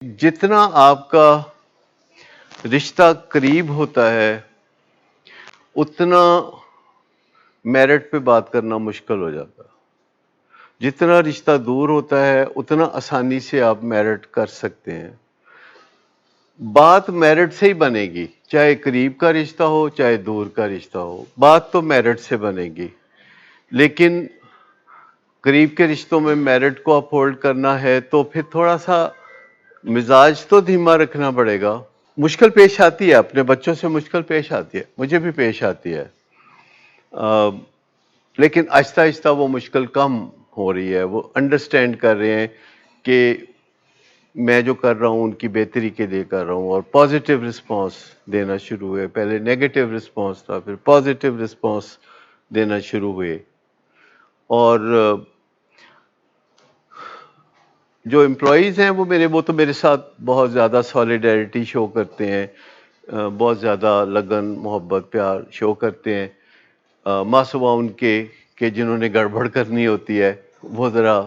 جتنا آپ کا رشتہ قریب ہوتا ہے اتنا میرٹ پہ بات کرنا مشکل ہو جاتا ہے، جتنا رشتہ دور ہوتا ہے اتنا آسانی سے آپ میرٹ کر سکتے ہیں۔ بات میرٹ سے ہی بنے گی، چاہے قریب کا رشتہ ہو چاہے دور کا رشتہ ہو، بات تو میرٹ سے بنے گی۔ لیکن قریب کے رشتوں میں میرٹ کو اپ ہولڈ کرنا ہے تو پھر تھوڑا سا مزاج تو دھیما رکھنا پڑے گا۔ مشکل پیش آتی ہے، اپنے بچوں سے مشکل پیش آتی ہے، مجھے بھی پیش آتی ہے، لیکن آہستہ آہستہ وہ مشکل کم ہو رہی ہے۔ وہ انڈرسٹینڈ کر رہے ہیں کہ میں جو کر رہا ہوں ان کی بہتری کے لیے کر رہا ہوں، اور پازیٹیو رسپانس دینا شروع ہوئے۔ پہلے نیگیٹو رسپانس تھا، پھر پازیٹیو رسپانس دینا شروع ہوئے۔ اور جو امپلائیز ہیں وہ تو میرے ساتھ بہت زیادہ سالیڈیرٹی شو کرتے ہیں، بہت زیادہ لگن محبت پیار شو کرتے ہیں، ماں سوا ان کے کہ جنہوں نے گڑبڑ کرنی ہوتی ہے وہ ذرا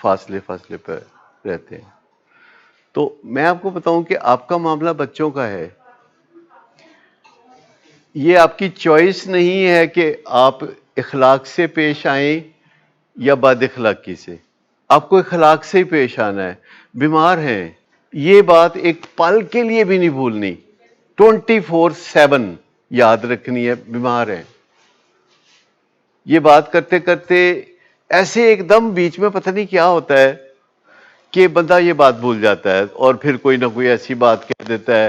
فاصلے پہ رہتے ہیں۔ تو میں آپ کو بتاؤں کہ آپ کا معاملہ بچوں کا ہے، یہ آپ کی چوائس نہیں ہے کہ آپ اخلاق سے پیش آئیں یا بد اخلاقی سے۔ آپ کو اخلاق سے ہی پیش آنا ہے۔ بیمار ہیں، یہ بات ایک پل کے لیے بھی نہیں بھولنی، 24/7 یاد رکھنی ہے، بیمار ہیں۔ یہ بات کرتے کرتے ایسے ایک دم بیچ میں پتہ نہیں کیا ہوتا ہے کہ بندہ یہ بات بھول جاتا ہے، اور پھر کوئی نہ کوئی ایسی بات کہہ دیتا ہے،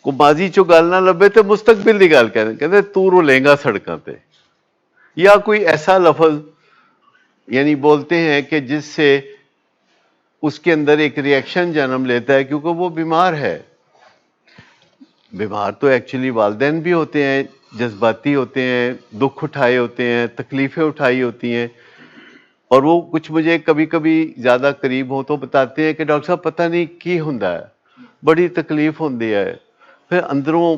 کو ماضی چو گل نہ لبے تو مستقبل دی گل کہتے تو رولیں گا سڑکاں تے، یا کوئی ایسا لفظ یعنی بولتے ہیں کہ جس سے اس کے اندر ایک ریئیکشن جنم لیتا ہے، کیونکہ وہ بیمار ہے۔ بیمار تو ایکچولی والدین بھی ہوتے ہیں، جذباتی ہوتے ہیں، دکھ اٹھائے ہوتے ہیں، تکلیفیں اٹھائی ہوتی ہیں، اور وہ کچھ مجھے کبھی کبھی زیادہ قریب ہوں تو بتاتے ہیں کہ ڈاکٹر صاحب پتہ نہیں کی ہوندا ہے، بڑی تکلیف ہوندی ہے، پھر اندروں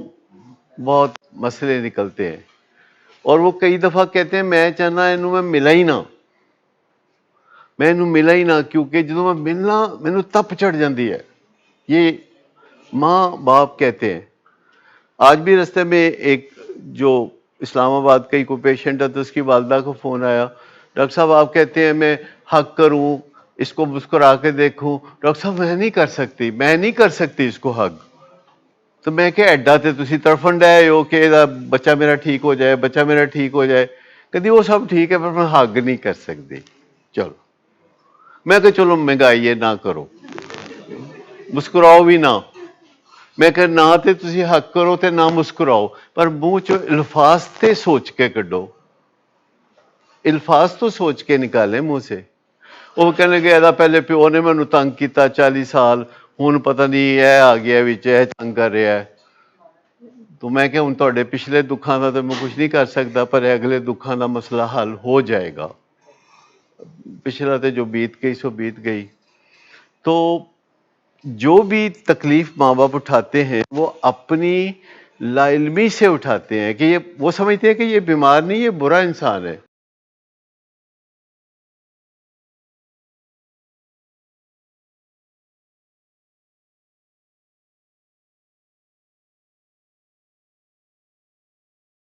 بہت مسئلے نکلتے ہیں۔ اور وہ کئی دفعہ کہتے ہیں میں چاہنا انہوں میں ملا ہی نہ، کیونکہ جدوں میں ملنا مینوں تپ چڑھ جاندی ہے۔ یہ ماں باپ کہتے ہیں۔ آج بھی رستے میں ایک جو اسلام آباد کا ہی کوئی پیشنٹ ہے تو اس کی والدہ کو فون آیا، ڈاکٹر صاحب آپ کہتے ہیں میں حق کروں، اس کو مسکرا کے دیکھوں۔ ڈاکٹر صاحب میں نہیں کر سکتی اس کو حق۔ تو میں کہ ایڈا تے تسی تڑفن ڈے ہو کہ بچہ میرا ٹھیک ہو جائے، کہتی وہ سب ٹھیک ہے پر میں حق نہیں کر سکتی۔ چلو میں کہ چلو مہنگائی ہے نہ کرو، مسکراؤ بھی نہ۔ میں کہ نہ تے تسی حق کرو تے نہ مسکراؤ، پر منہ چو الفاظ تے سوچ کے کڈو، الفاظ تو سوچ کے نکالیں منہ سے۔ وہ کہنے لگے ایدا پہلے پیو نے مینوں تنگ کیتا 40 سال، ہن پتہ نہیں اے آ گیا وچ اے تنگ کر رہا ہے۔ تو میں کہ ہن تہاڈے پچھلے دکھاں دا تے میں کچھ نہیں کر سکتا، پر اگلے دکھاں دا مسئلہ حل ہو جائے گا۔ پچھلا تے جو بیت گئی سو بیت گئی۔ تو جو بھی تکلیف ماں باپ اٹھاتے ہیں وہ اپنی لا علمی سے اٹھاتے ہیں، کہ وہ سمجھتے ہیں کہ یہ بیمار نہیں، یہ برا انسان ہے۔